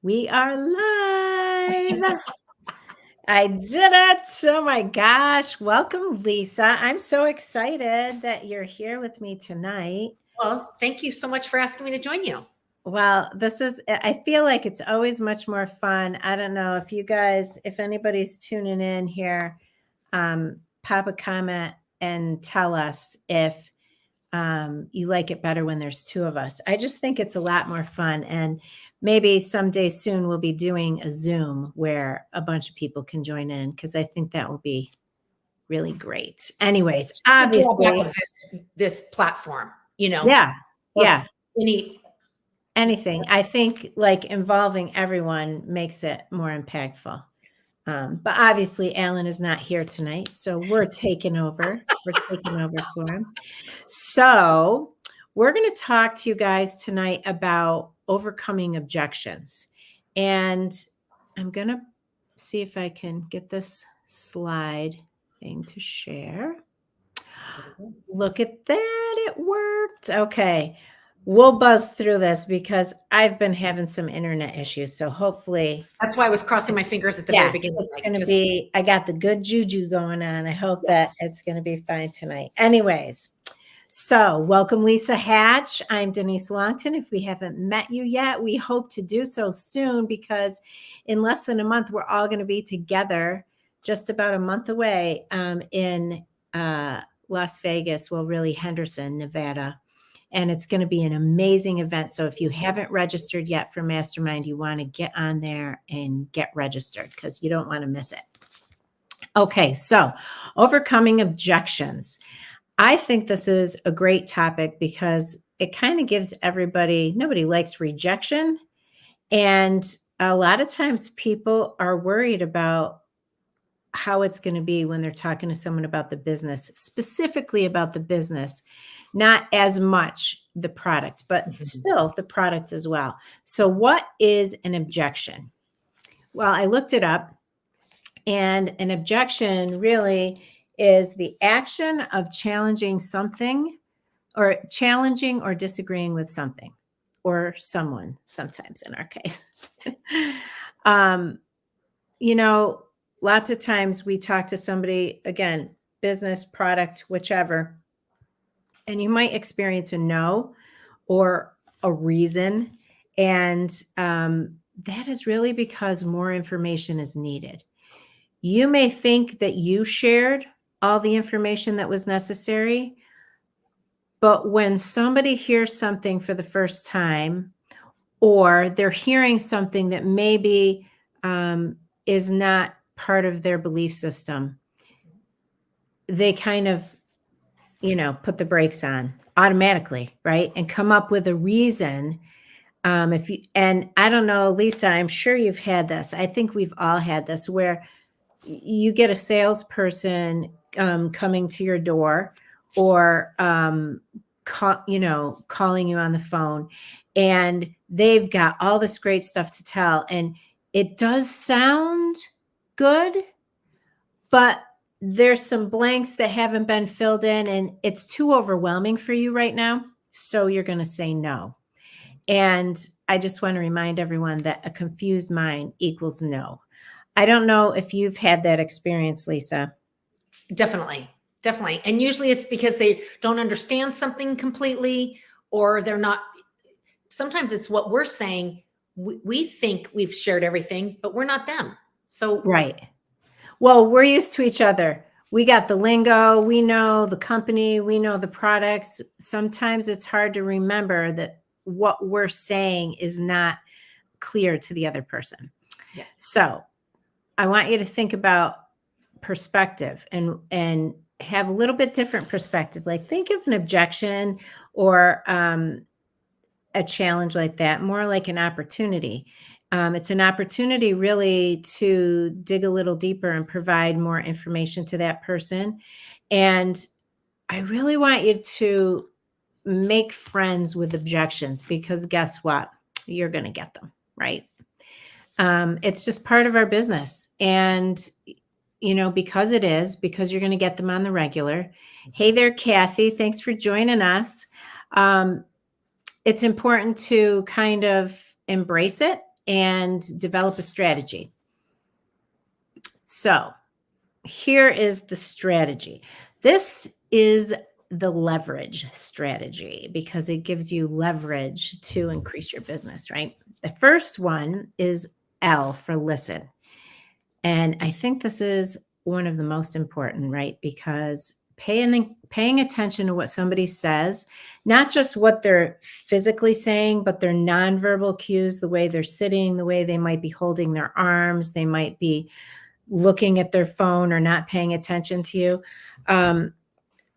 We are live. I did it. Oh my gosh. Welcome, Lisa. I'm so excited that you're here with me tonight. Well, thank you so much for asking me to join you. Well, I feel like it's always much more fun. I don't know if you guys, if anybody's tuning in here, pop a comment and tell us if you like it better when there's two of us. I just think it's a lot more fun. And maybe someday soon we'll be doing a Zoom where a bunch of people can join in because I think that will be really great. Anyways, obviously, Of this platform, yeah, or yeah, anything. I think like involving everyone makes it more impactful. But obviously, Alan is not here tonight, so we're taking over. We're taking over for him. So, we're going to talk to you guys tonight about overcoming objections. And I'm going to see if I can get this slide thing to share. Look at that. It worked. Okay. We'll buzz through this because I've been having some internet issues. So hopefully that's why I was crossing my fingers at the very beginning. It's going to be, I got the good juju going on. I hope that it's going to be fine tonight. Anyways, so welcome, Lisa Hatch. I'm Denise Longtin. If we haven't met you yet, we hope to do so soon because in less than a month, we're all going to be together just about a month away in Las Vegas, well, really Henderson, Nevada. And it's going to be an amazing event. So if you haven't registered yet for Mastermind, you want to get on there and get registered because you don't want to miss it. Okay, so overcoming objections. I think this is a great topic because it kind of gives everybody, nobody likes rejection. And a lot of times people are worried about how it's going to be when they're talking to someone about the business, specifically about the business, not as much the product, but still the product as well. So what is an objection? Well, I looked it up, and an objection really is the action of challenging something or challenging or disagreeing with something or someone, sometimes in our case. Lots of times we talk to somebody, again, business, product, whichever, and you might experience a no or a reason. And that is really because more information is needed. You may think that you shared all the information that was necessary, but when somebody hears something for the first time, or they're hearing something that maybe is not part of their belief system, they kind of, put the brakes on automatically, right? And come up with a reason. And I don't know, Lisa, I'm sure you've had this. I think we've all had this where you get a salesperson coming to your door or, calling you on the phone, and they've got all this great stuff to tell. And it does sound good, but there's some blanks that haven't been filled in and it's too overwhelming for you right now. So you're going to say no. And I just want to remind everyone that a confused mind equals no. I don't know if you've had that experience, Lisa. Definitely. And usually it's because they don't understand something completely, or they're not. Sometimes it's what we're saying. We think we've shared everything, but we're not them. So, right. Well, we're used to each other. We got the lingo. We know the company. We know the products. Sometimes it's hard to remember that what we're saying is not clear to the other person. Yes. So I want you to think about perspective and have a little bit different perspective. Like think of an objection or a challenge like that, more like an opportunity. It's an opportunity really to dig a little deeper and provide more information to that person. And I really want you to make friends with objections because guess what? You're going to get them, right? It's just part of our business. And, because you're going to get them on the regular. Hey there, Kathy. Thanks for joining us. It's important to kind of embrace it and develop a strategy. So here is the strategy. This is the leverage strategy because it gives you leverage to increase your business, right? The first one is L for listen. And I think this is one of the most important, right? Because paying attention to what somebody says, not just what they're physically saying, but their nonverbal cues, the way they're sitting, the way they might be holding their arms, they might be looking at their phone or not paying attention to you.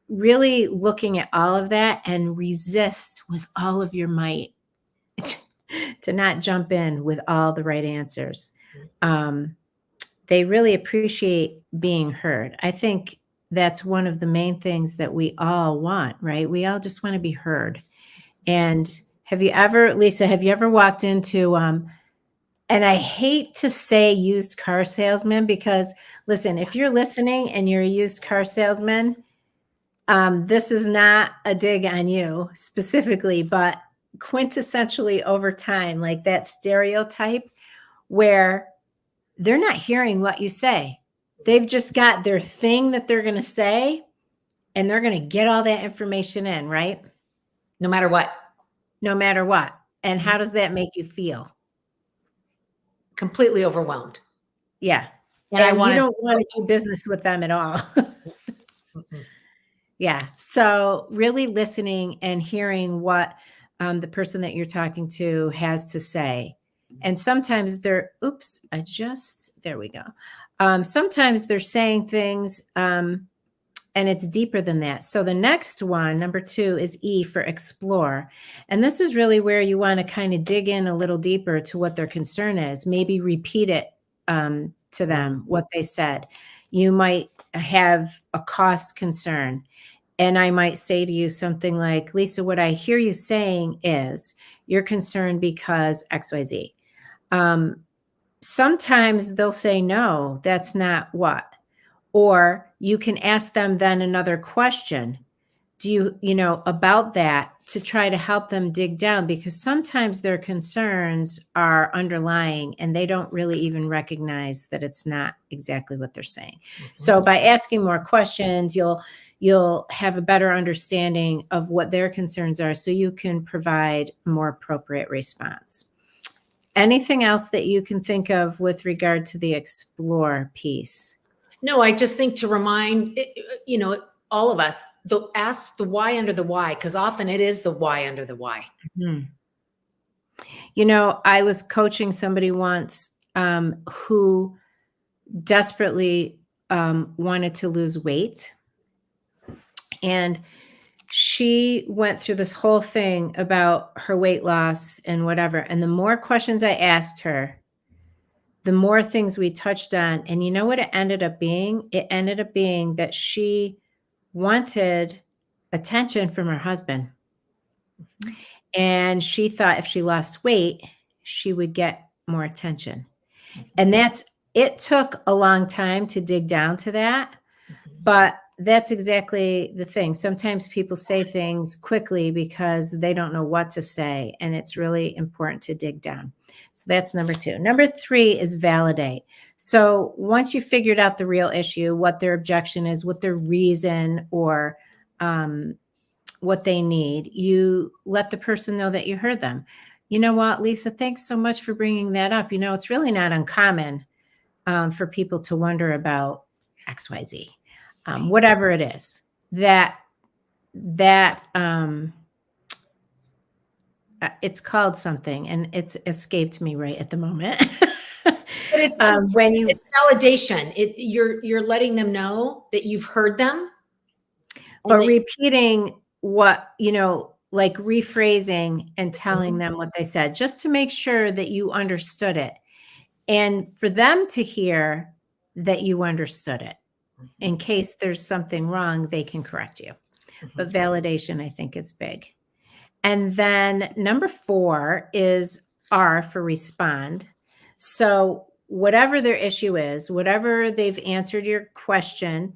Really looking at all of that and resist with all of your might to not jump in with all the right answers. They really appreciate being heard. I think that's one of the main things that we all want, right? We all just want to be heard. And Lisa, have you ever walked into, and I hate to say used car salesman because listen, if you're listening and you're a used car salesman, this is not a dig on you specifically, but quintessentially over time, like that stereotype where they're not hearing what you say. They've just got their thing that they're going to say, and they're going to get all that information in, right? No matter what. No matter what. And how does that make you feel? Completely overwhelmed. Yeah. And you don't want to do business with them at all. Yeah. So really listening and hearing what the person that you're talking to has to say. And sometimes there we go. Sometimes they're saying things and it's deeper than that. So the next one, number 2, is E for explore. And this is really where you want to kind of dig in a little deeper to what their concern is. Maybe repeat it to them, what they said. You might have a cost concern. And I might say to you something like, Lisa, what I hear you saying is you're concerned because XYZ. Sometimes they'll say, no, that's not what. Or you can ask them then another question. Do you know, about that to try to help them dig down, because sometimes their concerns are underlying and they don't really even recognize that it's not exactly what they're saying. So by asking more questions, you'll have a better understanding of what their concerns are so you can provide a more appropriate response. Anything else that you can think of with regard to the explore piece? No, I just think to remind, all of us, ask the why under the why, because often it is the why under the why. Mm-hmm. You know, I was coaching somebody once who desperately wanted to lose weight. And she went through this whole thing about her weight loss and whatever. And the more questions I asked her, the more things we touched on. And you know what it ended up being? It ended up being that she wanted attention from her husband. And she thought if she lost weight, she would get more attention. And it took a long time to dig down to that. But that's exactly the thing. Sometimes people say things quickly because they don't know what to say. And it's really important to dig down. So that's number 2. Number 3 is validate. So once you figured out the real issue, what their objection is, what their reason or what they need, you let the person know that you heard them. You know what, Lisa, thanks so much for bringing that up. You know, it's really not uncommon for people to wonder about XYZ. Whatever it is that it's called something and it's escaped me right at the moment. But it's validation. You're letting them know that you've heard them. Or repeating what, like rephrasing and telling them what they said, just to make sure that you understood it. And for them to hear that you understood it. In case there's something wrong, they can correct you. But validation, I think, is big. And then number 4 is R for respond. So whatever their issue is, whatever they've answered your question,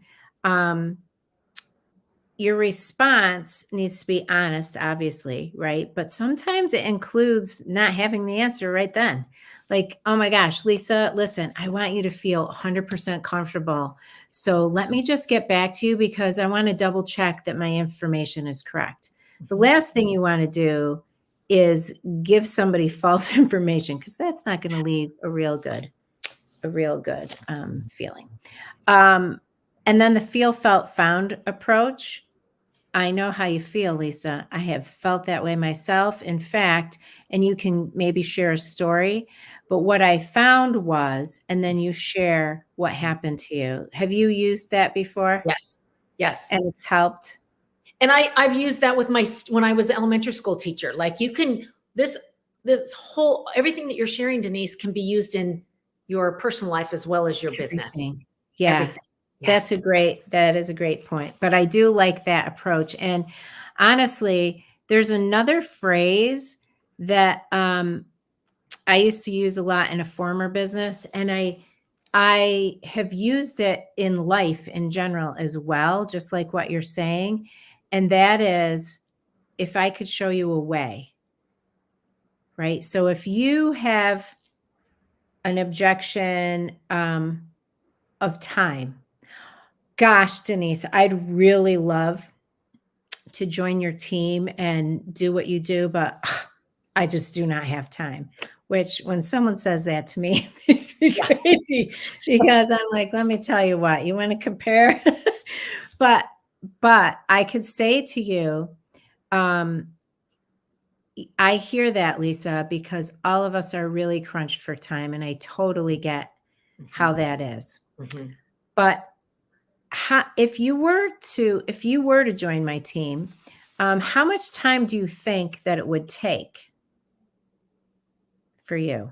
your response needs to be honest, obviously, right? But sometimes it includes not having the answer right then. Like, oh my gosh, Lisa, listen, I want you to feel 100% comfortable. So let me just get back to you because I want to double check that my information is correct. The last thing you want to do is give somebody false information because that's not going to leave a real good feeling. And then the feel, felt, found approach. I know how you feel, Lisa. I have felt that way myself. In fact, and you can maybe share a story, but what I found was, and then you share what happened to you. Have you used that before? Yes. Yes. And it's helped? And I've used that with when I was an elementary school teacher. Like you can, this whole, everything that you're sharing, Denise, can be used in your personal life as well as your business. Everything. Yeah. Everything. Yes. That is a great point. But I do like that approach. And honestly, there's another phrase that I used to use a lot in a former business, and I have used it in life in general as well, just like what you're saying. And that is, if I could show you a way, right? So if you have an objection of time, gosh, Denise, I'd really love to join your team and do what you do, but I just do not have time. Which, when someone says that to me, makes me crazy because I'm like, let me tell you what, you want to compare? but I could say to you, I hear that, Lisa, because all of us are really crunched for time, and I totally get how that is. But if you were to join my team, how much time do you think that it would take for you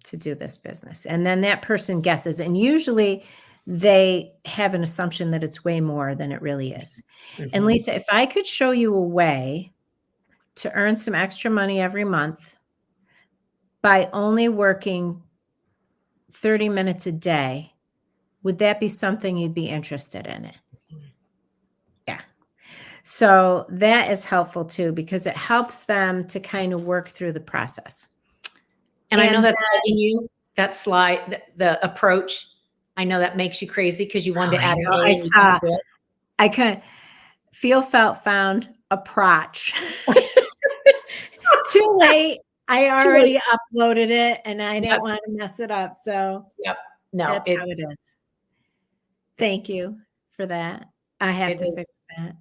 to do this business? And then that person guesses, and usually they have an assumption that it's way more than it really is. And Lisa, if I could show you a way to earn some extra money every month by only working 30 minutes a day, would that be something you'd be interested in it? Yeah. So that is helpful too, because it helps them to kind of work through the process. And I know that's in you, that slide, the approach. I know that makes you crazy because you wanted to add an I can feel, felt, found, approach. Too late. I already uploaded it and I didn't want to mess it up. So no, that's how it is. Thank you for that. I have to fix that.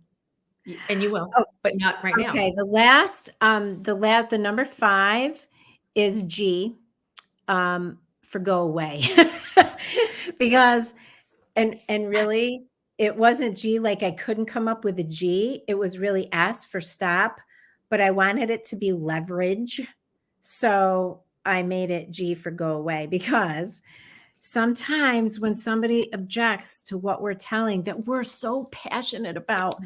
And you will, but not right now. Okay. The number 5 is G, for go away. Because, and really, it wasn't G, like I couldn't come up with a G. It was really S for stop, but I wanted it to be leverage. So I made it G for go away, because sometimes when somebody objects to what we're telling that we're so passionate about,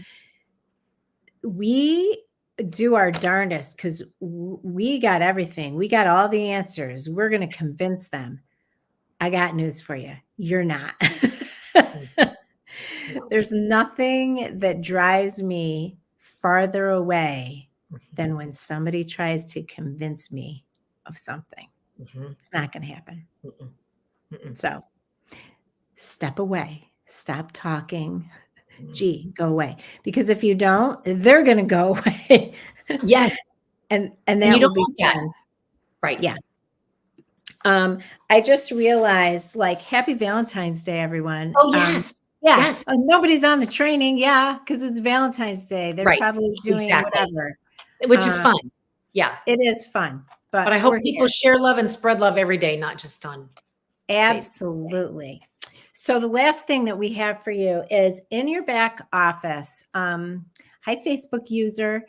we do our darndest because we got everything. We got all the answers. We're going to convince them. I got news for you. You're not. There's nothing that drives me farther away than when somebody tries to convince me of something. It's not going to happen. So step away, stop talking. G, go away. Because if you don't, they're going to go away. Yes. And that you don't will be fun. Right. Yeah. I just realized, like, happy Valentine's Day, everyone. Oh, yes. Yes. Nobody's on the training. Yeah. Because it's Valentine's Day. They're probably doing whatever. Which is fun. Yeah. It is fun. But I hope people share love and spread love every day, not just on. Absolutely. So the last thing that we have for you is in your back office. Hi, Facebook user.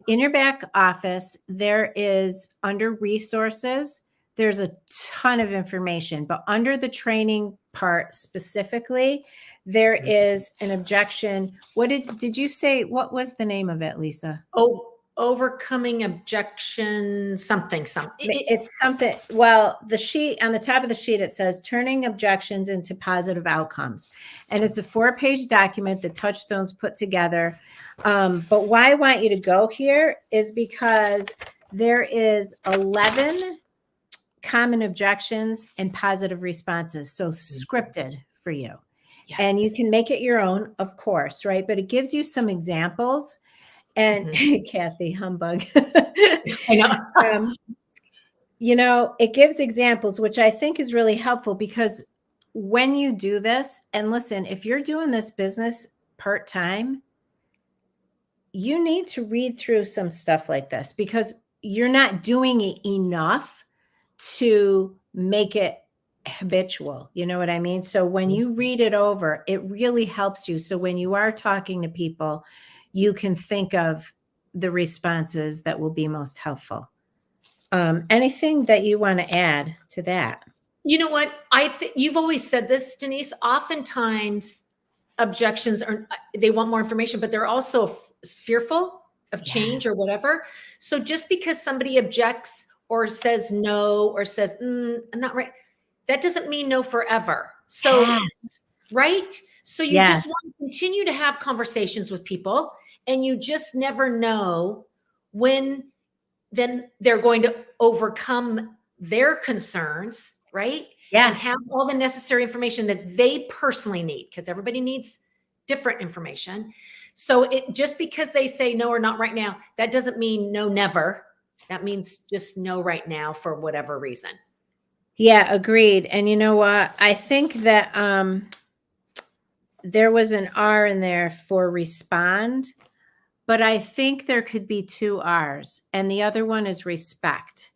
In your back office, there is, under resources, there's a ton of information, but under the training part specifically, there is an objection. What did you say? What was the name of it, Lisa? Oh, overcoming objection, something. It's something. Well, the sheet, on the top of the sheet, it says turning objections into positive outcomes. And it's a 4-page document that Touchstone's put together. But why I want you to go here is because there is 11 common objections and positive responses. So scripted for you. Yes. And you can make it your own, of course, right? But it gives you some examples. And Kathy, humbug. I know. It gives examples, which I think is really helpful because when you do this, and listen, if you're doing this business part-time, you need to read through some stuff like this because you're not doing it enough to make it habitual. You know what I mean? So when you read it over, it really helps you. So when you are talking to people, you can think of the responses that will be most helpful. Anything that you want to add to that? You know what? I think you've always said this, Denise. Oftentimes, objections are they want more information, but they're also fearful of change or whatever. So just because somebody objects or says no or says I'm not right, that doesn't mean no forever. So right? So you just want to continue to have conversations with people, and you just never know when then they're going to overcome their concerns, right? Yeah. And have all the necessary information that they personally need, because everybody needs different information. So it just because they say no or not right now, that doesn't mean no never. That means just no right now for whatever reason. Yeah, agreed. And you know what? I think that there was an R in there for respond, but I think there could be 2 R's, and the other one is respect.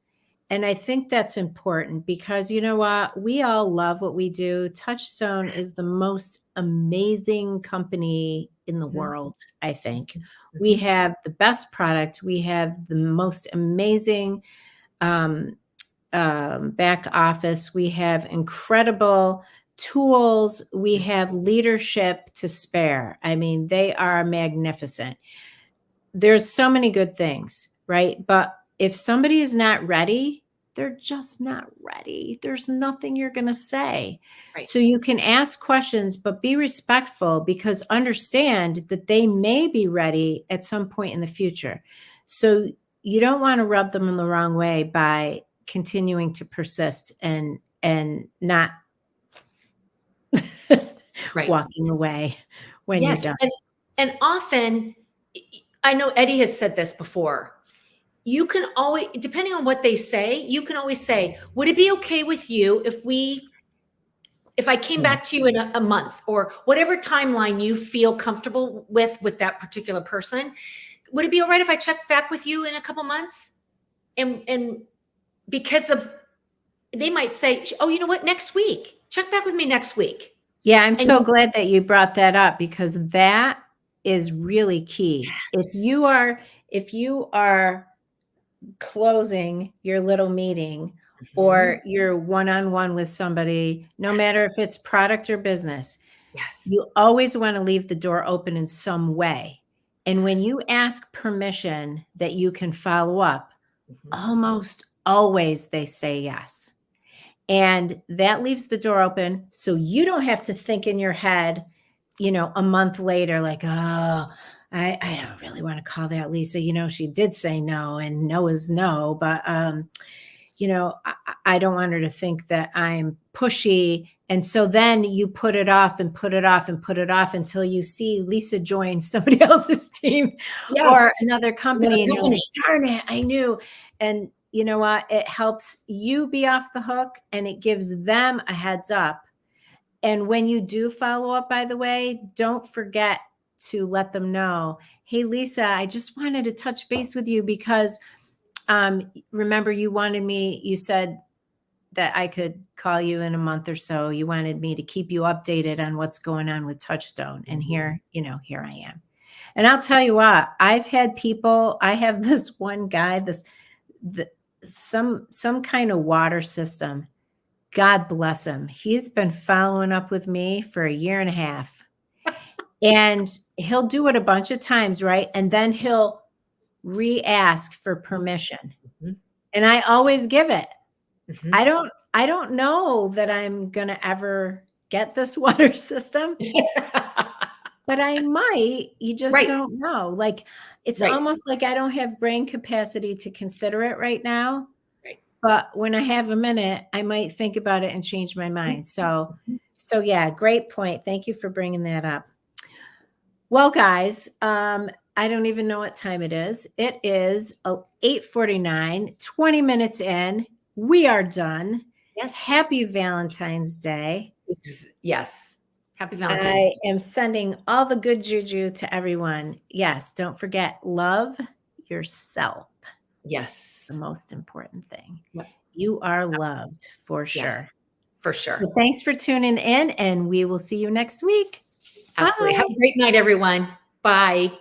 And I think that's important because you know what? We all love what we do. Touchstone is the most amazing company in the world, I think. We have the best product. We have the most amazing back office. We have incredible tools. We have leadership to spare. I mean, they are magnificent. There's so many good things, right? But if somebody is not ready, they're just not ready. There's nothing you're going to say. Right. So you can ask questions, but be respectful because understand that they may be ready at some point in the future. So you don't want to rub them in the wrong way by continuing to persist and not walking away when you're done. And often, I know Eddie has said this before. You can always, depending on what they say, you can always say, would it be okay with you if I came back to you in a month or whatever timeline you feel comfortable with that particular person? Would it be all right if I checked back with you in a couple months? And because of, they might say, oh, you know what? Next week, check back with me next week. Yeah. I'm so glad that you brought that up because that is really key. If you are closing your little meeting or you're one-on-one with somebody, no matter if it's product or business, you always want to leave the door open in some way. And when you ask permission that you can follow up, almost always they say yes. And that leaves the door open so you don't have to think in your head, a month later, like, oh, I don't really want to call that Lisa. She did say no and no is no, but, I don't want her to think that I'm pushy. And so then you put it off and put it off and put it off until you see Lisa join somebody else's team or another company. And you're like, darn it, I knew. And you know what? It helps you be off the hook and it gives them a heads up. And when you do follow up, by the way, don't forget to let them know, hey, Lisa, I just wanted to touch base with you because remember you said that I could call you in a month or so. You wanted me to keep you updated on what's going on with Touchstone. And here I am. And I'll tell you what, I've had people, I have this one guy, some kind of water system. God bless him. He's been following up with me for 1.5 years. And he'll do it a bunch of times, right? And then he'll re-ask for permission. And I always give it. I don't know that I'm going to ever get this water system. but I might, you just Right. don't know. Like, it's Right. almost like I don't have brain capacity to consider it right now. Right. But when I have a minute, I might think about it and change my mind. So yeah, great point. Thank you for bringing that up. Well, guys, I don't even know what time it is. It is 8:49, 20 minutes in. We are done. Yes. Happy Valentine's Day. Yes. Happy Valentine's I Day. am sending all the good juju to everyone. Yes, don't forget, love yourself. Yes. The most important thing. Yep. You are loved for Yes, sure. for sure. So thanks for tuning in, and we will see you next week. Absolutely. Bye. Have a great night, everyone. Bye.